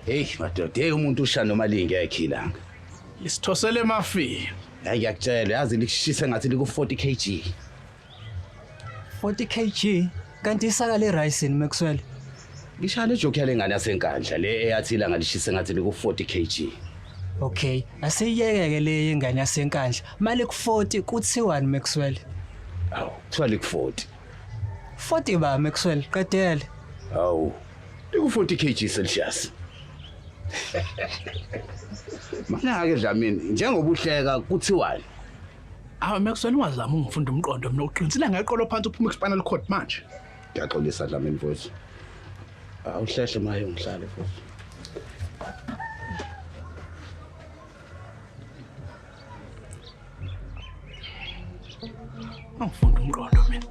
Hey madoda, umuntu usha noma lingekho ilanga. Isithosele emafi. Hayi ngiyakutshela yazi likushisa ngathi liku 40 kg. 40 kg kanti isaka le rice ni Maxwell. Ngishaya ijoke yale ngane yasenkandla le eyathi ilanga lishisa ngathi liku 40 kg. Okay, asiyeke le ingane yasenkandla. Mali ku 40 kuthiwani Maxwell? Awu, kuthiwa liku 40. 40 ba Maxwell, qedele. Awu, liku 40 kg Celsius. Mana ke Dlamini, njengoba uhleka kuthiwani? Awu Maxwell ungazama ungifunda umqondo mina uqinisile ngeqolo phansi uphuma kuspinal cord manje. Ngiyaxolisa Dlamini mfowethu. Awuhlehle maye ungihlale mfowethu. Angifunda umqondo mina.